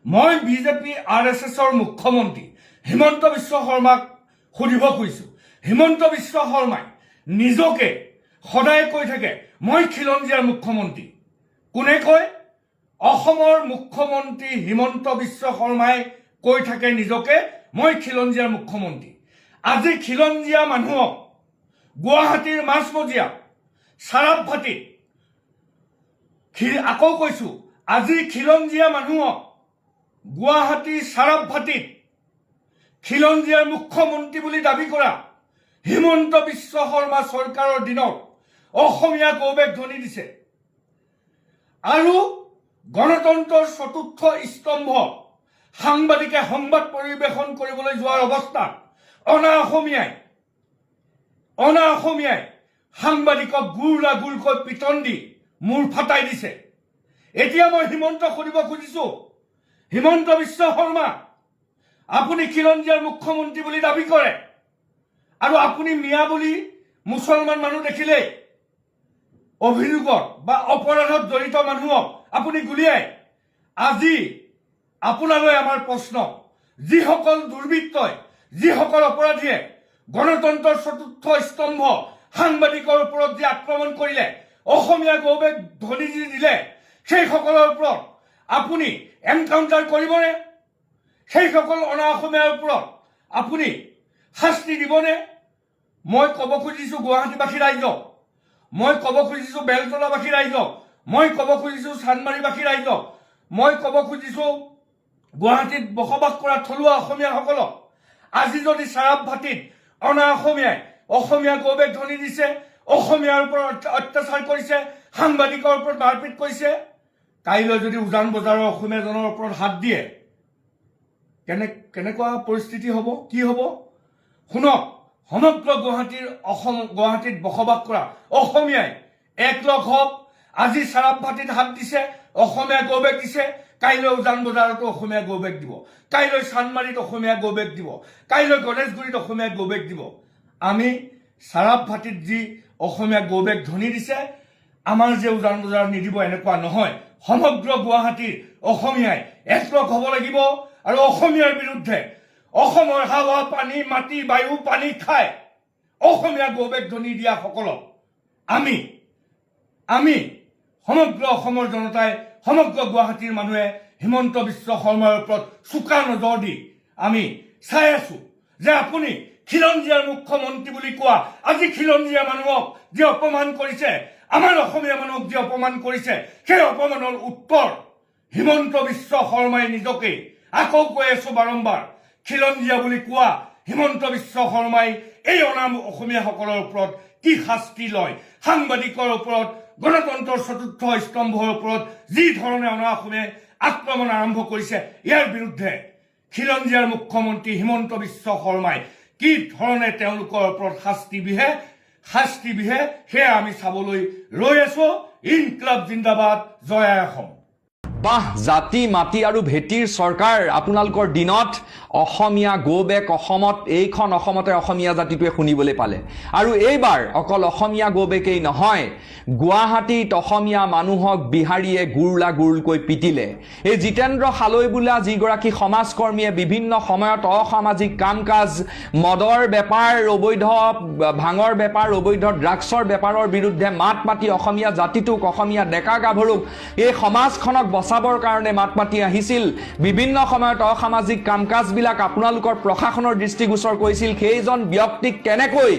মই বিজেপি RSSৰ মুখ্যমন্ত্ৰী হিমন্ত বিশ্ব শৰ্মাক সুধিব খুজিছোঁ। হিমন্ত বিশ্ব শৰ্মাই নিজকে সদায় কৈ থাকে মই খিলঞ্জীয়াৰ মুখ্যমন্ত্ৰী। কোনে কয়? অসমৰ মুখ্যমন্ত্ৰী হিমন্ত বিশ্ব শৰ্মাই কৈ থাকে নিজকে মই খিলঞ্জীয়াৰ মুখ্যমন্ত্ৰী। আজি খিলঞ্জীয়া মানুহক গুৱাহাটীৰ মাজমজিয়া চাৰাপভাটিত আকৌ কৈছোঁ, আজি খিলঞ্জীয়া মানুহক গুৱাহাটীৰ চাৰাপভাটিত খিলঞ্জীয়াৰ মুখ্যমন্ত্ৰী বুলি দাবী কৰা হিমন্ত বিশ্ব শৰ্মা চৰকাৰৰ দিনত অসমীয়া গৌবেগ ধ্বনি দিছে। আৰু গণতন্ত্ৰৰ চতুৰ্থ স্তম্ভ সাংবাদিকে সংবাদ পৰিৱেশন কৰিবলৈ যোৱাৰ অৱস্থাত অনা অসমীয়াই সাংবাদিকক গুলকৈ পিটন দি মূৰ ফাটাই দিছে। এতিয়া মই হিমন্তক সুধিব খুজিছোঁ, হিমন্ত বিশ্ব শৰ্মা, আপুনি খিলঞ্জীয়াৰ মুখ্যমন্ত্ৰী বুলি দাবী কৰে আৰু আপুনি মিয়া বুলি মুছলমান মানুহ দেখিলেই অভিযোগত বা অপৰাধত জড়িত মানুহক আপুনি গুলিয়াই। আজি আপোনালৈ আমাৰ প্ৰশ্ন, যিসকল দুৰ্বৃত্তই, যিসকল অপৰাধীয়ে গণতন্ত্ৰৰ চতুৰ্থ স্তম্ভ সাংবাদিকৰ ওপৰত যি আক্ৰমণ কৰিলে, অসমীয়া গৌবেগ ধ্বনি দিলে, সেইসকলৰ ওপৰত আপুনি এনকাউণ্টাৰ কৰিবনে? সেইসকল অনা অসমীয়াৰ ওপৰত আপুনি শাস্তি দিবনে? মই ক'ব খুজিছোঁ গুৱাহাটীবাসী ৰাইজক, মই ক'ব খুজিছোঁ বেলতলাবাসী ৰাইজক, মই ক'ব খুজিছোঁ চান্দমাৰীবাসী ৰাইজক, মই ক'ব খুজিছোঁ গুৱাহাটীত বসবাস কৰা থলুৱা অসমীয়াসকলক, আজি যদি চাৰাপভাটিত অনা অসমীয়াই অসমীয়া গৌবেগ ধ্বনি দিছে, অসমীয়াৰ ওপৰত অত্যাচাৰ কৰিছে, সাংবাদিকৰ ওপৰত মাৰপিট কৰিছে, কাইলৈ যদি উজান বজাৰৰ অসমীয়াজনৰ ওপৰত হাত দিয়ে কেনেকুৱা পৰিস্থিতি হ'ব, কি হ'ব? শুনক, সমগ্ৰ গুৱাহাটীত বসবাস কৰা অসমীয়াই একলগ হওক। আজি চাৰাপভাটিত হাত দিছে, অসমীয়া গৌবেগ দিছে, কাইলৈ উজান বজাৰতো অসমীয়া গৌবেগ দিব, কাইলৈ চান্দমাৰীত অসমীয়া গৌবেগ দিব, কাইলৈ গণেশগুৰিত অসমীয়া গৌবেগ দিব। আমি চাৰাপভাটিত যি অসমীয়া গৌবেগ ধ্বনি দিছে, আমাৰ যে উজান বজাৰ নিদিব এনেকুৱা নহয়। সমগ্ৰ গুৱাহাটীৰ অসমীয়াই একলগ হ'ব লাগিব আৰু অসমীয়াৰ বিৰুদ্ধে, অসমৰ হাৱা পানী মাটি বায়ু পানী খাই অসমীয়া গৌবেগ ধ্বনি দিয়া সকলক আমি সমগ্ৰ অসমৰ জনতাই, সমগ্ৰ গুৱাহাটীৰ মানুহে হিমন্ত বিশ্ব শৰ্মাৰ ওপৰত চোকা নজৰ দি আমি চাই আছো যে আপুনি খিলঞ্জীয়াৰ মুখ্যমন্ত্ৰী বুলি কোৱা আজি খিলঞ্জীয়া মানুহক যি অপমান কৰিছে, আমাৰ অসমীয়া মানুহক যি অপমান কৰিছে, সেই অপমানৰ উত্তৰ হিমন্ত বিশ্ব শৰ্মাই নিজকে আকৌ কৈ আছো বাৰম্বাৰ, খিলঞ্জীয়া বুলি কোৱা হিমন্ত বিশ্ব শৰ্মাই এই অনাম অসমীয়াসকলৰ ওপৰত কি শাস্তি লয়, সাংবাদিকৰ ওপৰত, গণতন্ত্ৰৰ চতুৰ্থ স্তম্ভৰ ওপৰত যি ধৰণে অনা অসমীয়াই আক্ৰমণ আৰম্ভ কৰিছে, ইয়াৰ বিৰুদ্ধে খিলঞ্জীয়াৰ মুখ্যমন্ত্ৰী হিমন্ত বিশ্ব শৰ্মাই কি ধৰণে তেওঁলোকৰ ওপৰত শাস্তি বিহে সেয়া আমি চাবলৈ ৰৈ আছো। ইনকলাব জিন্দাবাদ, জয় আই অসম। বাহ, জাতি মাটি আৰু ভেটিৰ চৰকাৰ আপোনালোকৰ দিনত অসমীয়া গৌবেগ অসমত, এইখন অসমতে অসমীয়া জাতিটোৱে শুনিবলৈ পালে। আৰু এইবাৰ অকল অসমীয়া গৌবেগেই নহয়, গুৱাহাটীত অসমীয়া মানুহক বিহাৰীয়ে গুৰলাগুৰকৈ পিটিলে। এই জিতেন্দ্ৰ হালৈ বোলা যিগৰাকী সমাজকৰ্মীয়ে বিভিন্ন সময়ত অসামাজিক কাম কাজ, মদৰ বেপাৰ, অবৈধ ভাঙৰ বেপাৰ, অবৈধ ড্ৰাগছৰ বেপাৰৰ বিৰুদ্ধে মাত মাতি অসমীয়া জাতিটোক, অসমীয়া ডেকা গাভৰুক, এই সমাজখনক বচাবৰ কাৰণে মাত মাতি আহিছিল। বিভিন্ন সময়ত অসামাজিক কাম কাজবিলাক আপোনালোকৰ প্ৰশাসনৰ দৃষ্টিগোচৰ কৰিছিল। সেইজন ব্যক্তিক কেনেকৈ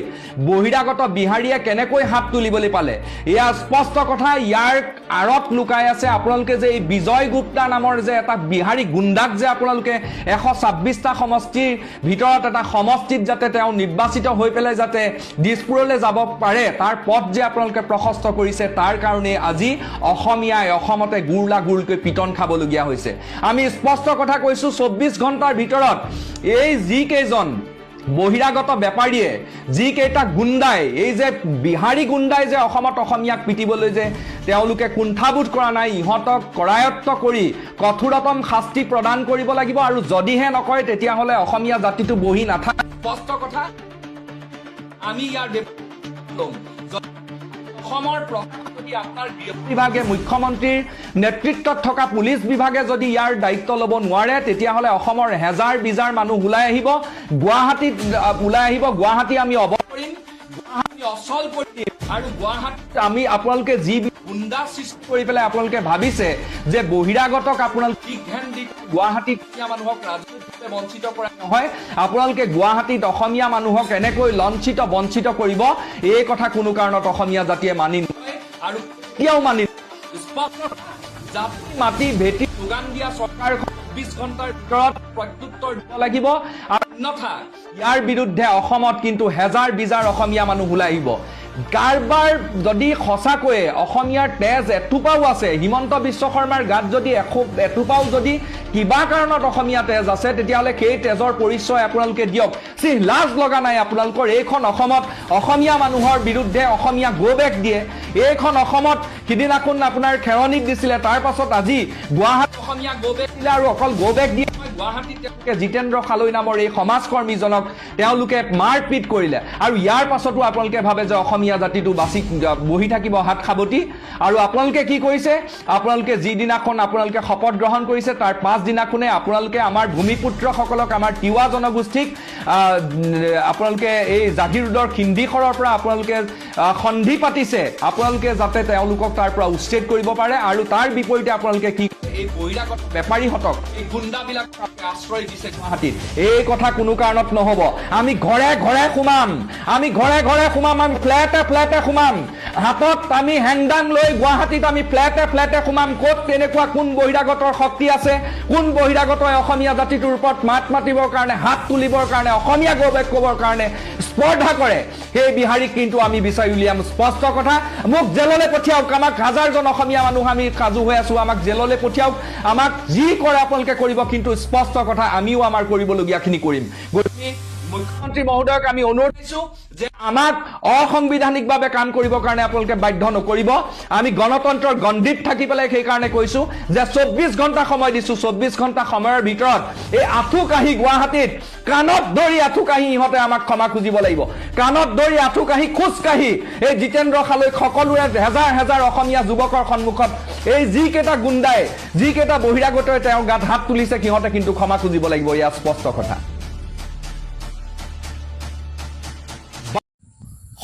বহিৰাগত বিহাৰীয়ে কেনেকৈ হাত তুলিবলৈ পালে, এয়া স্পষ্ট কথা। ইয়াৰ আঁৰত লুকাই আছে আপোনালোকে যে এই বিজয় গুপ্তা নামৰ যে এটা বিহাৰী গুণ্ডাক যে আপোনালোকে 126টা সমষ্টিৰ ভিতৰত এটা সমষ্টিত যাতে তেওঁ নিৰ্বাচিত হৈ পেলাই যাতে দিছপুৰলৈ যাব পাৰে, তাৰ পথ যে আপোনালোকে প্ৰশস্ত কৰিছে, তাৰ কাৰণে আজি অসমীয়াই অসমতে গুৰলাগুৰকৈ পিটন খাবলগীয়া হৈছে। আমি স্পষ্ট কথা কৈছো, 24 ঘণ্টাৰ ভিতৰত এই যিকেইজন বহিৰাগত বেপাৰীয়ে, যিকেইটা গুণ্ডাই, এই যে বিহাৰী গুণ্ডাই যে অসমত অসমীয়াক পিটিবলৈ যে তেওঁলোকে কুণ্ঠাবোধ কৰা নাই, ইহঁতক কৰায়ত্ব কৰি কঠোৰতম শাস্তি প্ৰদান কৰিব লাগিব। আৰু যদিহে নকৰে তেতিয়াহ'লে অসমীয়া জাতিটো বহি নাথাকে। স্পষ্ট কথা, আমি ইয়াৰ অসমৰ যদি আপোনাৰ গৃহ বিভাগে মুখ্যমন্ত্ৰীৰ নেতৃত্বত থকা পুলিচ বিভাগে যদি ইয়াৰ দায়িত্ব ল'ব নোৱাৰে তেতিয়াহ'লে অসমৰ হেজাৰ বিজাৰ মানুহ ওলাই আহিব গুৱাহাটী আমি অৱৰ কৰিম গুৱাহাটী অচল কৰি দিম আৰু গুৱাহাটীত আমি আপোনালোকে যি গুণ্ডা সৃষ্টি কৰি পেলাই আপোনালোকে ভাবিছে যে বহিৰাগতক আপোনালোকে গুৱাহাটীত মানুহক ৰাজনৈতিকভাৱে বঞ্চিত কৰা নহয় আপোনালোকে গুৱাহাটীত অসমীয়া মানুহক এনেকৈ লঞ্চিত বঞ্চিত কৰিব এই কথা কোনো কাৰণত অসমীয়া জাতিয়ে মানি নলয় আৰু কেতিয়াও মানি জাতি মাটি ভেটি যোগান দিয়া চৰকাৰখন 24 ঘণ্টাৰ ভিতৰত প্ৰত্যুত্তৰ দিব লাগিব আৰু অন্যথা ইয়াৰ বিৰুদ্ধে অসমত কিন্তু হেজাৰ বিজাৰ অসমীয়া মানুহ ওলাই আহিব কাৰবাৰ যদি সঁচাকৈয়ে অসমীয়াৰ তেজ এটুপাও আছে হিমন্ত বিশ্ব শৰ্মাৰ গাত যদি এটুপাও যদি কিবা কাৰণত অসমীয়া তেজ আছে তেতিয়াহ'লে সেই তেজৰ পৰিচয় আপোনালোকে দিয়ক লাজ লগা নাই আপোনালোকৰ এইখন অসমত অসমীয়া মানুহৰ বিৰুদ্ধে অসমীয়া গো বেক দিয়ে এইখন অসমত সিদিনাখন আপোনাৰ খেৰণিত দিছিলে তাৰ পাছত আজি গুৱাহাটী অসমীয়া গো বেক দিলে আৰু অকল গো বেক দিয়ে গুৱাহাটীত তেওঁলোকে জিতেন্দ্ৰ খালৈ নামৰ এই সমাজকৰ্মীজনক তেওঁলোকে মাৰপিট কৰিলে আৰু ইয়াৰ পাছতো আপোনালোকে ভাবে যে অসমীয়া জাতিটো বাচি বহি থাকিব হাত সাৱটি আৰু আপোনালোকে কি কৰিছে আপোনালোকে যিদিনাখন আপোনালোকে শপত গ্ৰহণ কৰিছে তাৰ পাছদিনাখনে আপোনালোকে আমাৰ ভূমিপুত্ৰসকলক আমাৰ তিৱা জনগোষ্ঠীক আপোনালোকে এই জাগিৰোডৰ খিন্দিখৰৰ পৰা আপোনালোকে সন্ধি পাতিছে আপোনালোকে যাতে তেওঁলোকক তাৰ পৰা উচ্ছেদ কৰিব পাৰে আৰু তাৰ বিপৰীতে আপোনালোকে কি এই বহিৰাগত বেপাৰীহঁতক এই গুণ্ডাবিলাক আশ্ৰয় দিছে গুৱাহাটীত এই কথা কোনো কাৰণত নহ'ব আমি ঘৰে ঘৰে সোমাম আমি ফ্লেটে সোমাম হাতত আমি হেংদাং লৈ গুৱাহাটীত আমি ফ্লেটে সোমাম ক'ত তেনেকুৱা কোন বহিৰাগতৰ শক্তি আছে কোন বহিৰাগতই অসমীয়া জাতিটোৰ ওপৰত মাত মাতিবৰ কাৰণে হাত তুলিবৰ কাৰণে অসমীয়া গৌৰৱ ক'বৰ কাৰণে স্পৰ্ধা কৰে সেই বিহাৰীক কিন্তু আমি বিচাৰি উলিয়াম স্পষ্ট কথা মোক জেললৈ পঠিয়াওক আমাক হাজাৰজন অসমীয়া মানুহ আমি সাজু হৈ আছো আমাক জেললৈ পঠিয়াওক আমাক যি কৰে আপোনালোকে কৰিব কিন্তু স্পষ্ট কথা আমিও আমাৰ কৰিবলগীয়াখিনি কৰিম গতিকে মুখ্যমন্ত্ৰী মহোদয়ক আমি অনুৰোধ কৰিছো যে আমাক অসাংবিধানিকভাৱে কাম কৰিবৰ কাৰণে আপোনালোকে বাধ্য নকৰিব আমি গণতন্ত্ৰৰ গণ্ডিত থাকি পেলাই সেইকাৰণে কৈছো যে 24 ঘণ্টা সময় দিছো 24 ঘণ্টা সময়ৰ ভিতৰত এই আঁঠু কাহি গুৱাহাটীত কাণত ধৰি আঁঠু কাহি ইহঁতে আমাক ক্ষমা খুজিব লাগিব কাণত ধৰি আঁঠু কাহি খোজ কাহি এই জিতেন্দ্ৰ খালৈ সকলোৰে হেজাৰ হেজাৰ অসমীয়া যুৱকৰ সন্মুখত এই যিকেইটা গুণ্ডাই যিকেইটা বহিৰাগতই তেওঁৰ গাত হাত তুলিছে সিহঁতে কিন্তু ক্ষমা খুজিব লাগিব এয়া স্পষ্ট কথা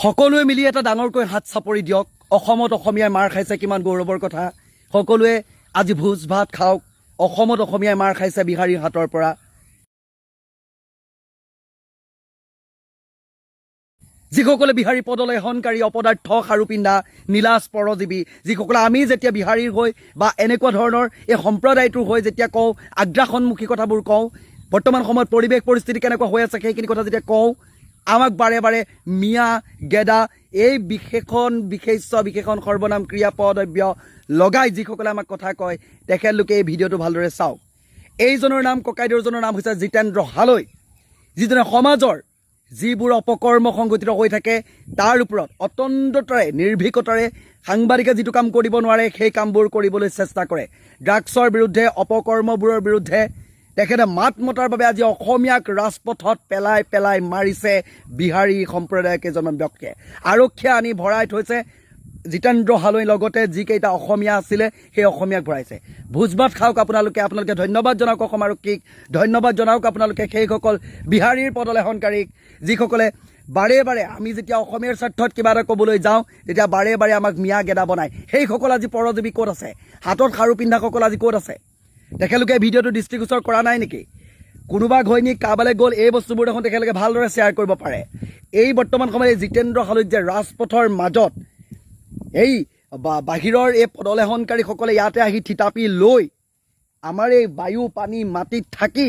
সকলোৱে মিলি এটা ডাঙৰকৈ হাত চাপৰি দিয়ক অসমত অসমীয়াই মাৰ খাইছে কিমান গৌৰৱৰ কথা সকলোৱে আজি ভোজ ভাত খাওক অসমত অসমীয়াই মাৰ খাইছে বিহাৰীৰ হাতৰ পৰা যিসকলে বিহাৰী পদলেহনকাৰী অপদাৰ্থ খাৰু পিন্ধা নীলাজ পৰজীৱী যিসকলে আমি যেতিয়া বিহাৰীৰ হৈ বা এনেকুৱা ধৰণৰ এই সম্প্ৰদায়টোৰ হৈ যেতিয়া কওঁ আগ্ৰাসনমুখী কথাবোৰ কওঁ বৰ্তমান সময়ত পৰিৱেশ পৰিস্থিতি কেনেকুৱা হৈ আছে সেইখিনি কথা যেতিয়া কওঁ আমাক বাৰে বাৰে মিয়া গেদা এই বিশেষণ সৰ্বনাম ক্ৰিয়াপদব্য লগাই যিসকলে আমাক কথা কয় তেখেতলোকে এই ভিডিঅ'টো ভালদৰে চাওক এইজনৰ নাম ককাইদেউজনৰ নাম হৈছে জিতেন্দ্ৰ হালৈ যিজনে সমাজৰ যিবোৰ অপকৰ্ম সংঘটিত হৈ থাকে তাৰ ওপৰত অতন্দ্ৰতাৰে নিৰ্ভীকতাৰে সাংবাদিকে যিটো কাম কৰিব নোৱাৰে সেই কামবোৰ কৰিবলৈ চেষ্টা কৰে ড্ৰাগছৰ বিৰুদ্ধে অপকৰ্মবোৰৰ বিৰুদ্ধে তেখেতে মাত মতাৰ বাবে আজি অসমীয়াক ৰাজপথত পেলাই মাৰিছে বিহাৰী সম্প্ৰদায়ৰ কেইজনমান ব্যক্তিয়ে আৰক্ষীয়ে আনি ভৰাই থৈছে জিতেন্দ্ৰ হালৈ লগতে যিকেইটা অসমীয়া আছিলে সেই অসমীয়াক ভৰাইছে ভোজ ভাত খাওক আপোনালোকে ধন্যবাদ জনাওক অসম আৰক্ষীক ধন্যবাদ জনাওক আপোনালোকে সেইসকল বিহাৰীৰ পদলেহনকাৰীক যিসকলে বাৰে বাৰে আমি যেতিয়া অসমীয়াৰ স্বাৰ্থত কিবা এটা ক'বলৈ যাওঁ তেতিয়া বাৰে বাৰে আমাক মিয়া গেদা বনায় সেইসকল আজি পৰজীৱী ক'ত আছে হাতত খাৰু পিন্ধাসকল আজি ক'ত আছে তেখেতলোকে ভিডিঅ'টো দৃষ্টিগোচৰ কৰা নাই নেকি কোনোবা ঘৈণীক কাবালৈ গ'ল এই বস্তুবোৰ দেখোন তেখেতলোকে ভালদৰে শ্বেয়াৰ কৰিব পাৰে এই বৰ্তমান সময়ত জিতেন্দ্ৰ হালৈত যে ৰাজপথৰ মাজত এই বাহিৰৰ এই পদলেহনকাৰীসকলে ইয়াতে আহি থিতাপি লৈ আমাৰ এই বায়ু পানী মাটিত থাকি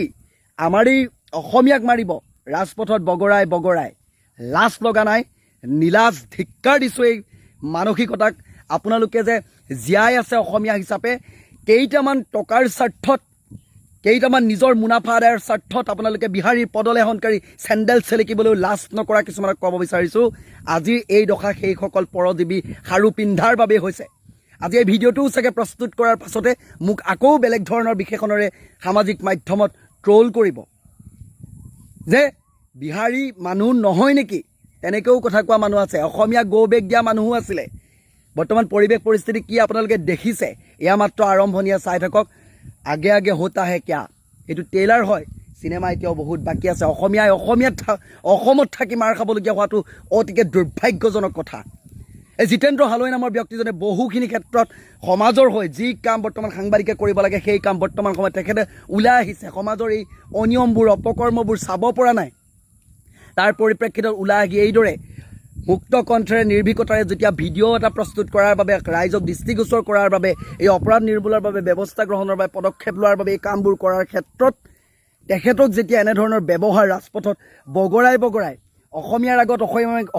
আমাৰ এই অসমীয়াক মাৰিব ৰাজপথত বগৰাই লাজ লগা নাই নীলাজ ধিক্কাৰ দিছোঁ এই মানসিকতাক আপোনালোকে যে জীয়াই আছে অসমীয়া হিচাপে কেইটামান টকাৰ স্বাৰ্থত কেইটামান নিজৰ মুনাফা আদায়ৰ স্বাৰ্থত আপোনালোকে বিহাৰীৰ পদলেহনকাৰী চেণ্ডেল চেলেকিবলৈ লাজ নকৰা কিছুমানক ক'ব বিচাৰিছোঁ আজি এই দশা সেইসকল পৰজীৱী খাৰু পিন্ধাৰ বাবে হৈছে আজি এই ভিডিঅ'টোও চাগে প্ৰস্তুত কৰাৰ পাছতে মোক আকৌ বেলেগ ধৰণৰ বিশেষণেৰে সামাজিক মাধ্যমত ট্ৰল কৰিব যে বিহাৰী মানুহ নহয় নেকি তেনেকৈও কথা কোৱা মানুহ আছে অসমীয়া গৌবেগ দিয়া মানুহো আছিলে বৰ্তমান পৰিৱেশ পৰিস্থিতি কি আপোনালোকে দেখিছে এয়া মাত্ৰ আৰম্ভণিয়ে চাই থাকক আগে আগে হোতা হে কিয়া এইটো ট্ৰেইলাৰ হয় চিনেমা এতিয়াও বহুত বাকী আছে অসমত থাকি মাৰ খাবলগীয়া হোৱাটো অতিকে দুৰ্ভাগ্যজনক কথা এই জিতেন্দ্ৰ হালৈ নামৰ ব্যক্তিজনে বহুখিনি ক্ষেত্ৰত সমাজৰ হৈ যি কাম বৰ্তমান সাংবাদিকে কৰিব লাগে সেই কাম বৰ্তমান সময়ত তেখেতে ওলাই আহিছে সমাজৰ এই অনিয়মবোৰ অপকৰ্মবোৰ চাব পৰা নাই তাৰ পৰিপ্ৰেক্ষিতত ওলাই আহি এইদৰে মুক্ত কণ্ঠেৰে নিৰ্ভীকতাৰে যেতিয়া ভিডিঅ' এটা প্ৰস্তুত কৰাৰ বাবে ৰাইজক দৃষ্টিগোচৰ কৰাৰ বাবে এই অপৰাধ নিৰ্মূলৰ বাবে ব্যৱস্থা গ্ৰহণৰ বাবে পদক্ষেপ লোৱাৰ বাবে এই কামবোৰ কৰাৰ ক্ষেত্ৰত তেখেতক যেতিয়া এনেধৰণৰ ব্যৱহাৰ ৰাজপথত বগৰাই অসমীয়াৰ আগত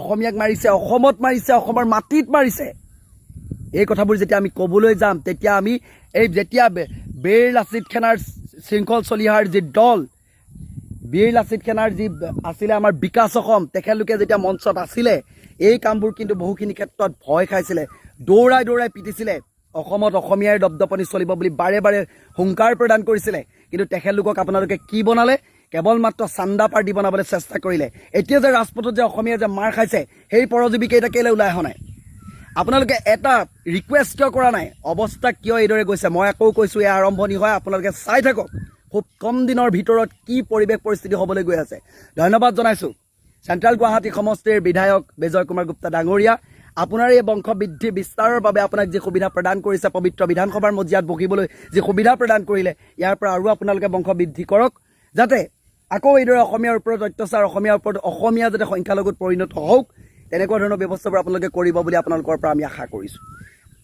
অসমীয়াক মাৰিছে অসমত মাৰিছে অসমৰ মাটিত মাৰিছে এই কথাবোৰ যেতিয়া আমি ক'বলৈ যাম তেতিয়া আমি এই যেতিয়া বীৰ লাচিত সেনাৰ শৃংখল চলিহাৰ যি দল বীৰ লাচিত সেনাৰ যি আছিলে আমাৰ বিকাশ অসম তেখেতলোকে যেতিয়া মঞ্চত আছিলে এই কামবোৰ কিন্তু বহুখিনি ক্ষেত্ৰত ভয় খাইছিলে দৌৰাই পিটিছিলে অসমত অসমীয়াৰ দপদপনি চলিব বুলি বাৰে বাৰে হুংকাৰ প্ৰদান কৰিছিলে কিন্তু তেখেতলোকক আপোনালোকে কি বনালে কেৱল মাত্ৰ চান্দা পাৰ্টি বনাবলৈ চেষ্টা কৰিলে এতিয়া যে ৰাজপথত যে অসমীয়া যে মাৰ খাইছে সেই পৰজীৱীকেইটা কেলৈ ওলাই অহা নাই আপোনালোকে এটা ৰিকুৱেষ্ট কিয় কৰা নাই অৱস্থা কিয় এইদৰে গৈছে মই আকৌ কৈছোঁ এয়া আৰম্ভণি হয় আপোনালোকে চাই থাকক খুব কম দিনৰ ভিতৰত কি পৰিৱেশ পৰিস্থিতি হ'বলৈ গৈ আছে ধন্যবাদ জনাইছোঁ চেণ্ট্ৰেল গুৱাহাটী সমষ্টিৰ বিধায়ক বিজয় কুমাৰ গুপ্তা ডাঙৰীয়া আপোনাৰ এই বংশ বৃদ্ধি বিস্তাৰৰ বাবে আপোনাক যি সুবিধা প্ৰদান কৰিছে পবিত্ৰ বিধানসভাৰ মজিয়াত বহিবলৈ যি সুবিধা প্ৰদান কৰিলে ইয়াৰ পৰা আৰু আপোনালোকে বংশ বৃদ্ধি কৰক যাতে আকৌ এইদৰে অসমীয়াৰ ওপৰত অত্যাচাৰ অসমীয়া যাতে সংখ্যালঘুত পৰিণত হওক তেনেকুৱা ধৰণৰ ব্যৱস্থাবোৰ আপোনালোকে কৰিব বুলি আপোনালোকৰ পৰা আমি আশা কৰিছোঁ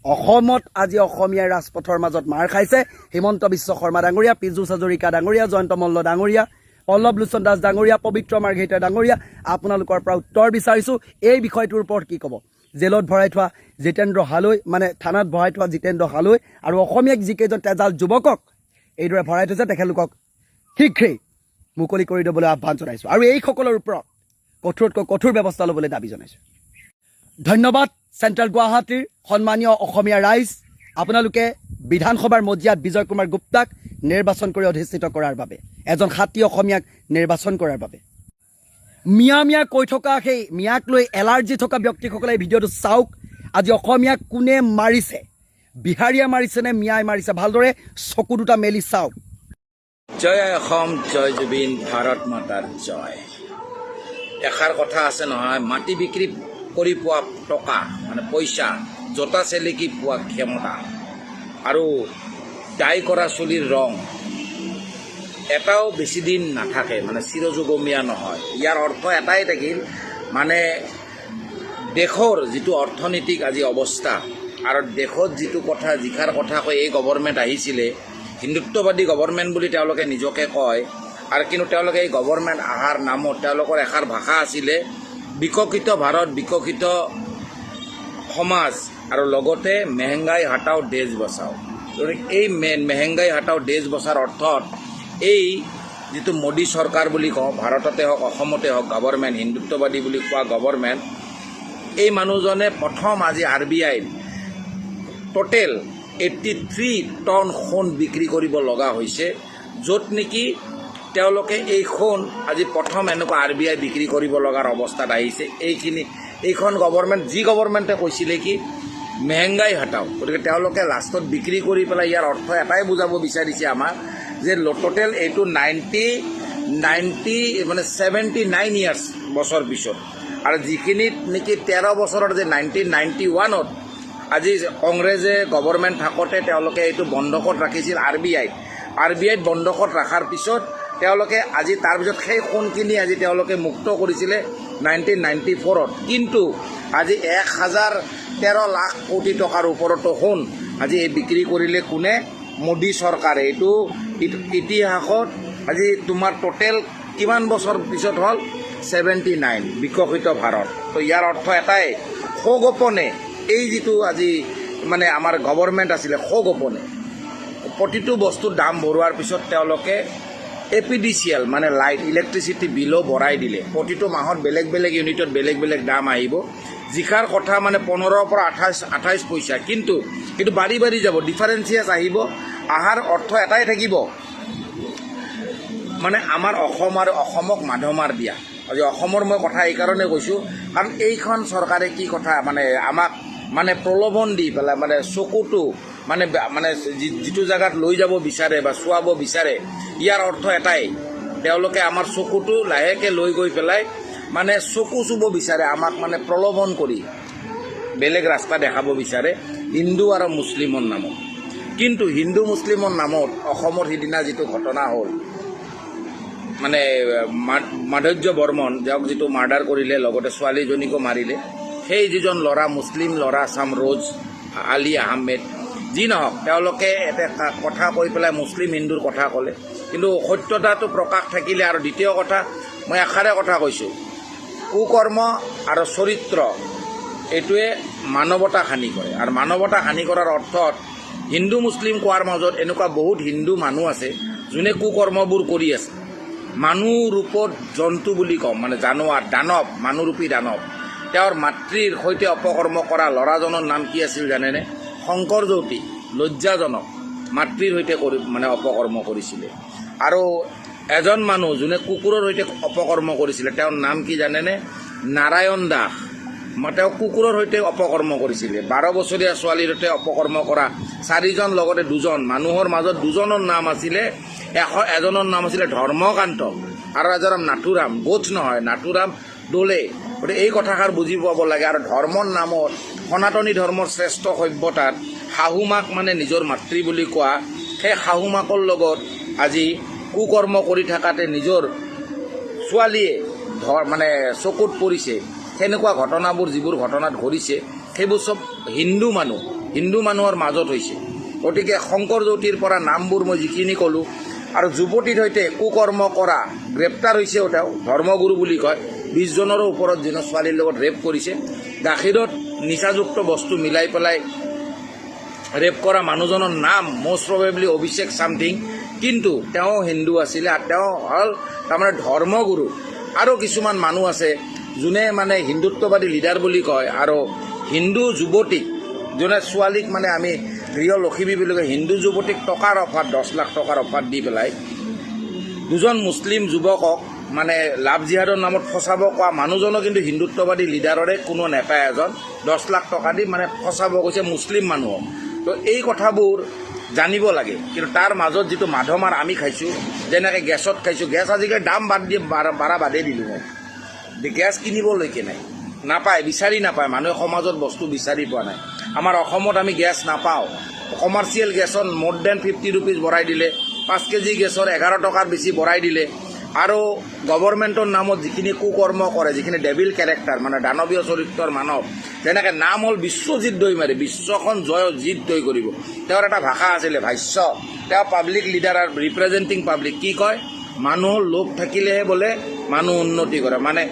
অসমত আজি অসমীয়াৰ ৰাজপথৰ মাজত মাৰ খাইছে হিমন্ত বিশ্ব শৰ্মা ডাঙৰীয়া পীযুষ হাজৰিকা ডাঙৰীয়া জয়ন্ত মল্ল ডাঙৰীয়া পল্লৱ লোচন দাস ডাঙৰীয়া পবিত্ৰ মাৰ্ঘেৰিটা ডাঙৰীয়া আপোনালোকৰ পৰা উত্তৰ বিচাৰিছোঁ এই বিষয়টোৰ ওপৰত কি ক'ব জেলত ভৰাই থোৱা জিতেন্দ্ৰ হালৈ মানে থানাত ভৰাই থোৱা জিতেন্দ্ৰ হালৈ আৰু অসমীয়াক যিকেইজন তেজাল যুৱকক এইদৰে ভৰাই থৈছে তেখেতলোকক শীঘ্ৰেই মুকলি কৰি দিবলৈ আহ্বান জনাইছোঁ আৰু এইসকলৰ ওপৰত কঠোৰতকৈ কঠোৰ ব্যৱস্থা ল'বলৈ দাবী জনাইছোঁ ধন্যবাদ চেণ্ট্ৰেল গুৱাহাটীৰ সন্মানীয় অসমীয়া ৰাইজ আপোনালোকে বিধানসভাৰ মজিয়াত বিজয় কুমাৰ গুপ্তাক নিৰ্বাচন কৰি অধিষ্ঠিত কৰাৰ বাবে এজন খাতি অসমীয়াক নিৰ্বাচন কৰাৰ বাবে মিয়া কৈ থকা সেই মিয়াক লৈ এলাৰ্জি থকা ব্যক্তিসকলে এই ভিডিঅ'টো চাওক আজি অসমীয়াক কোনে মাৰিছে বিহাৰীয়ে মাৰিছে নে মিয়াই মাৰিছে ভালদৰে চকু দুটা মেলি চাওক জয় অসম জয় জুবিন ভাৰত মাতাৰ জয় এষাৰ কথা আছে নহয় মাটি বিক্ৰী কৰি পোৱা টকা মানে পইচা জোতা চেলেকি পোৱা ক্ষমতা আৰু ডাই কৰা চুলিৰ ৰং এটাও বেছি দিন নাথাকে মানে চিৰযুগমীয়া নহয় ইয়াৰ অৰ্থ এটাই থাকিল মানে দেশৰ যিটো অৰ্থনৈতিক আজি অৱস্থা আৰু দেশত যিটো কথা জিকাৰ কথা কৈ এই গভৰ্ণমেণ্ট আহিছিলে হিন্দুত্ববাদী গভৰ্ণমেণ্ট বুলি তেওঁলোকে নিজকে কয় আৰু কিন্তু তেওঁলোকে এই গভৰ্ণমেণ্ট অহাৰ নামত তেওঁলোকৰ এষাৰ ভাষা আছিলে বিকশিত ভাৰত বিকশিত সমাজ আৰু লগতে মেহেংগাই হাটাও দেশ বচাও এই মেহেংগাই হাটাও দেশ বচাৰ অৰ্থত এই যিটো মোদী চৰকাৰ বুলি কওঁ ভাৰততে হওক অসমতে হওক গভৰ্ণমেণ্ট হিন্দুত্ববাদী বুলি কোৱা গভৰ্ণমেণ্ট এই মানুহজনে প্ৰথম আজি RBI টোটেল 83 টন সোণ বিক্ৰী কৰিব লগা হৈছে য'ত নেকি তেওঁলোকে এই সোণ আজি প্ৰথম এনেকুৱা RBI বিক্ৰী কৰিব লগাৰ অৱস্থাত আহিছে এইখন গভৰ্ণমেণ্ট যি গভৰ্ণমেণ্টে কৈছিলে কি মেহেংগাই হাটাও গতিকে তেওঁলোকে লাষ্টত বিক্ৰী কৰি পেলাই ইয়াৰ অৰ্থ এটাই বুজাব বিচাৰিছে আমাক যে টোটেল এইটো 79 ইয়াৰ্ছ বছৰ পিছত আৰু যিখিনিত নেকি 13 বছৰৰ যে 1991ত আজি কংগ্ৰেছে গভৰ্ণমেণ্ট থাকোঁতে তেওঁলোকে এইটো বন্ধকত ৰাখিছিল RBIত বন্ধকত ৰখাৰ পিছত তেওঁলোকে আজি তাৰপিছত সেই সোণখিনি আজি তেওঁলোকে মুক্ত কৰিছিলে 1994ত কিন্তু আজি 1013 লাখ কোটি টকাৰ ওপৰতো সোণ আজি এই বিক্ৰী কৰিলে কোনে মোদী চৰকাৰে এইটো ইতিহাসত আজি তোমাৰ টোটেল কিমান বছৰ পিছত হ'ল 79 বিকশিত ভাৰত তো ইয়াৰ অৰ্থ এটাই সগোপনে এই যিটো আজি মানে আমাৰ গভৰ্ণমেণ্ট আছিলে সগোপনে প্ৰতিটো বস্তুৰ দাম বঢ়োৱাৰ পিছত তেওঁলোকে APDCL মানে লাইট ইলেক্ট্ৰিচিটি বিলো বঢ়াই দিলে প্ৰতিটো মাহত বেলেগ বেলেগ ইউনিটত বেলেগ বেলেগ দাম আহিব জিকাৰ কথা মানে 15 পৰা 28 পইচা কিন্তু এইটো বাঢ়ি বাঢ়ি যাব ডিফাৰেঞ্চিয়েছ আহিব আহাৰ অৰ্থ এটাই থাকিব মানে আমাৰ অসম আৰু অসমক মাধমাৰ দিয়া আজি অসমৰ মই কথা এই কাৰণে কৈছোঁ কাৰণ এইখন চৰকাৰে কি কথা মানে আমাক মানে প্ৰলোভন দি পেলাই মানে চকুটো মানে মানে যিটো জেগাত লৈ যাব বিচাৰে বা চুৱাব বিচাৰে, ইয়াৰ অৰ্থ এটাই, তেওঁলোকে আমাৰ চকুটো লাহেকৈ লৈ গৈ পেলাই মানে চকু চুব বিচাৰে, আমাক মানে প্ৰলোভন কৰি বেলেগ ৰাস্তা দেখাব বিচাৰে হিন্দু আৰু মুছলিমৰ নামত। কিন্তু হিন্দু মুছলিমৰ নামত অসমৰ সিদিনা যিটো ঘটনা হ'ল, মানে মাধৰ্য বৰ্মন যাওক যিটো মাৰ্ডাৰ কৰিলে, লগতে ছোৱালীজনীকো মাৰিলে, সেই যিজন ল'ৰা মুছলিম ল'ৰা চামৰোজ আলী আহমেদ, যি নহওক তেওঁলোকে এটা কথা কৈ পেলাই মুছলিম হিন্দুৰ কথা ক'লে, কিন্তু সত্যতাটো প্ৰকাশ থাকিলে। আৰু দ্বিতীয় কথা, মই এষাৰে কথা কৈছোঁ, কুকৰ্ম আৰু চৰিত্ৰ এইটোৱে মানৱতা হানি কৰে। আৰু মানৱতা হানি কৰাৰ অৰ্থত হিন্দু মুছলিম কোৱাৰ মাজত এনেকুৱা বহুত হিন্দু মানুহ আছে যোনে কুকৰ্মবোৰ কৰি আছে। মানুহ ৰূপত জন্তু বুলি কম, মানে জানোৱাৰ, দানৱ, মানুহৰূপী দানৱ। তেওঁৰ মাতৃৰ সৈতে অপকৰ্ম কৰা ল'ৰাজনৰ নাম কি আছিল জানেনে? শংকৰ জ্যোতি। লজ্জাজনক, মাতৃৰ সৈতে মানে অপকৰ্ম কৰিছিলে। আৰু এজন মানুহ যোনে কুকুৰৰ সৈতে অপকৰ্ম কৰিছিলে, তেওঁৰ নাম কি জানেনে? নাৰায়ণ দাস। তেওঁ কুকুৰৰ সৈতে অপকৰ্ম কৰিছিলে। 12 বছৰীয়া ছোৱালীৰ সৈতে অপকৰ্ম কৰা 4জন, লগতে 2জন। মানুহৰ মাজত 2জনৰ নাম আছিলে, এজনৰ নাম আছিলে ধৰ্মকান্ত আৰু এজনৰ নাথুৰাম। গোচ নহয়, নাথুৰাম দোলে। গতিকে এই কথাষাৰ বুজি পাব লাগে। আৰু ধৰ্মৰ নামত, সনাতনী ধৰ্মৰ শ্ৰেষ্ঠ সভ্যতাত শাহুমাক মানে নিজৰ মাতৃ বুলি কোৱা, সেই শাহুমাকৰ লগত আজি কুকৰ্ম কৰি থকাতে নিজৰ ছোৱালীয়ে মানে চকুত পৰিছে। সেনেকুৱা ঘটনাবোৰ যিবোৰ ঘটনাত ঘটিছে, সেইবোৰ চব হিন্দু মানুহৰ মাজত হৈছে। গতিকে শংকৰ জ্যোতিৰ পৰা নামবোৰ মই যিখিনি ক'লোঁ, আৰু যুৱতীৰ সৈতে কুকৰ্ম কৰা, গ্ৰেপ্তাৰ হৈছেও, তেওঁ ধৰ্মগুৰু বুলি কয়। 20জনৰো ওপৰত যিজন ছোৱালীৰ লগত ৰেপ কৰিছে, গাখীৰত নিচাযুক্ত বস্তু মিলাই পেলাই ৰেপ কৰা মানুহজনৰ নাম মষ্ট প্ৰবেবলি অভিষেক ছামথিং। কিন্তু তেওঁ হিন্দু আছিলে, আৰু তেওঁ হ'ল তাৰমানে ধৰ্মগুৰু। আৰু কিছুমান মানুহ আছে যোনে মানে হিন্দুত্ববাদী লিডাৰ বুলি কয়, আৰু হিন্দু যুৱতীক, যোনে ছোৱালীক মানে আমি গৃহলক্ষ্মী বুলি কয়, হিন্দু যুৱতীক টকাৰ অফাৰ, 10 লাখ টকাৰ অফাৰ দি পেলাই 2জন মুছলিম যুৱকক মানে লাভ জিহাদৰ নামত ফচাব কোৱা মানুহজনো কিন্তু হিন্দুত্ববাদী লিডাৰৰে কোনো নেতা এজন, 10 লাখ টকা দি মানে ফচাব গৈছে মুছলিম মানুহক। তো এই কথাবোৰ জানিব লাগে। কিন্তু তাৰ মাজত যিটো মাধমাৰ আমি খাইছোঁ, যেনেকৈ গেছত খাইছোঁ, গেছ আজিকালি দাম বাঢ়া বাদেই দিলোঁ মই। গেছ কিনিবলৈকে নাই, নাপায়, বিচাৰি নাপায়। মানুহে সমাজত বস্তু বিচাৰি পোৱা নাই। আমাৰ অসমত আমি গেছ নাপাওঁ। কমাৰ্চিয়েল গেছত more than 50 rupees বঢ়াই দিলে, 5 কেজি গেছৰ 11 টকাৰ বেছি বঢ়াই দিলে। আৰু গভৰ্ণমেণ্টৰ নামত যিখিনি কুকৰ্ম কৰে, যিখিনি ডেভিল কেৰেক্টাৰ, মানে দানৱীয় চৰিত্ৰৰ মানৱ, যেনেকৈ নাম হ'ল বিশ্বজিৎ দৈমাৰী, বিশ্বখন জিত জয় কৰিব। তেওঁৰ এটা ভাষা আছিলে ভাষ্য, তেওঁ পাব্লিক লিডাৰ আৰু ৰিপ্ৰেজেণ্টিং পাব্লিক। কি কয়? মানুহৰ লোভ থাকিলেহে বোলে মানুহ উন্নতি কৰে। মানে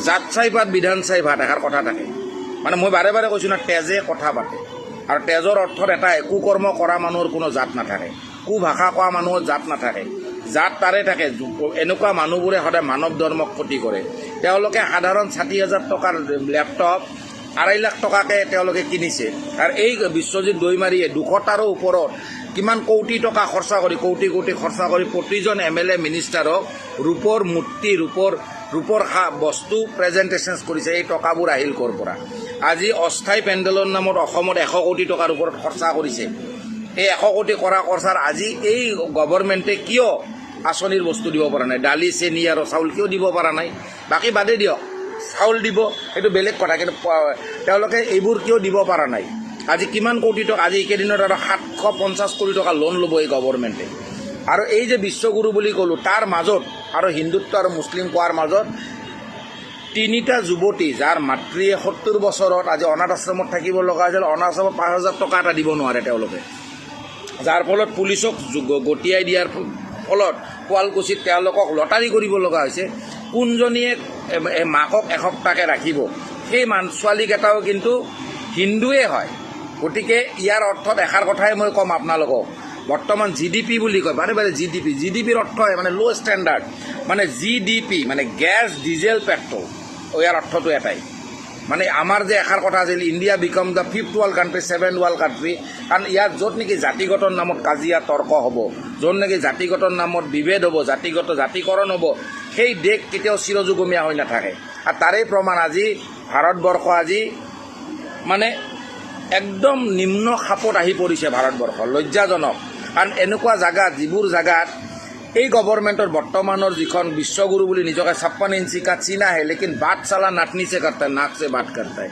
জাত চাই ভাত, বিধান চাই ভাত, এষাৰ কথা থাকে। মানে মই বাৰে বাৰে কৈছোঁ না, তেজে কথা পাতে। আৰু তেজৰ অৰ্থত এটাই, কুকৰ্ম কৰা মানুহৰ কোনো জাত নাথাকে, কুভাষা কোৱা মানুহৰ জাত নাথাকে। জাত তাৰে থাকে, এনেকুৱা মানুহবোৰে সদায় মানৱ ধৰ্মক ক্ষতি কৰে। তেওঁলোকে সাধাৰণ 60,000 টকাৰ লেপটপ 2.5 লাখ টকাকৈ তেওঁলোকে কিনিছে। আৰু এই বিশ্বজিৎ দৈমাৰীয়ে 200টাৰো ওপৰত কিমান কোটি টকা খৰচা কৰি, কোটি খৰচা কৰি প্ৰতিজন MLA মিনিষ্টাৰক ৰূপৰ মূৰ্তি, ৰূপৰ বস্তু প্ৰেজেণ্টেশ্যন কৰিছে। এই টকাবোৰ আহিল ক'ৰ পৰা? আজি অস্থায়ী পেণ্ডেলৰ নামত অসমত 100 কোটি টকাৰ ওপৰত খৰচা কৰিছে। এই 100 কোটি কৰা খৰচাৰ আজি এই গভৰ্ণমেণ্টে কিয় আঁচনিৰ বস্তু দিব পৰা নাই? দালি, চেনি আৰু চাউল কিয় দিব পৰা নাই? বাকী বাদেই দিয়ক, চাউল দিব, সেইটো বেলেগ কথা, কিন্তু তেওঁলোকে এইবোৰ কিয় দিব পৰা নাই? আজি কিমান কোটি টকা, আজি এইকেইদিনত আৰু 750 কোটি টকা লোন ল'ব এই গভৰ্ণমেণ্টে। আৰু এই যে বিশ্বগুৰু বুলি ক'লোঁ, তাৰ মাজত আৰু হিন্দুত্ব আৰু মুছলিম কোৱাৰ মাজত 3টা যুৱতী, যাৰ মাতৃয়ে 70 বছৰত আজি অনাথ আশ্ৰমত থাকিব লগা হৈছিল, অনাথ আশ্ৰমত 5,000 টকা এটা দিব নোৱাৰে তেওঁলোকে, যাৰ ফলত পুলিচক গতিয়াই দিয়াৰ ফলত শুৱালকুছিত তেওঁলোকক লটাৰী কৰিব লগা হৈছে। কোনজনীয়ে মাকক এসপ্তাহকৈ ৰাখিব? সেই ছোৱালীকেইটাও কিন্তু হিন্দুৱে হয়। গতিকে ইয়াৰ অৰ্থত এষাৰ কথাই মই ক'ম আপোনালোকক, বৰ্তমান GDP বুলি কয়, বাৰে বাৰে GDPৰ অৰ্থ হয় মানে ল' ষ্টেণ্ডাৰ্ড, মানে GDP মানে গেছ, ডিজেল, পেট্ৰল। ইয়াৰ অৰ্থটো এটাই, মানে আমাৰ যে এষাৰ কথা আছিল, India became the 5th world country, 7th world country. কাৰণ ইয়াত য'ত নেকি জাতিগতৰ নামত কাজিয়া তৰ্ক হ'ব, য'ত নেকি জাতিগতৰ নামত বিভেদ হ'ব, জাতিকৰণ হ'ব, সেই দেশ কেতিয়াও চিৰযুগমীয়া হৈ নাথাকে। আৰু তাৰেই প্ৰমাণ আজি ভাৰতবৰ্ষ আজি মানে একদম নিম্ন খাপত আহি পৰিছে ভাৰতবৰ্ষ, লজ্জাজনক। কাৰণ এনেকুৱা জাগাত, যিবোৰ জাগাত এই গভৰ্ণমেণ্টৰ বৰ্তমানৰ যিখন বিশ্বগুৰু বুলি নিজকে 56 ইঞ্চি কা চিনা হে, লেকিন বাট চালা নাটনি সে কৰতা, নাক সে বাট কৰতা।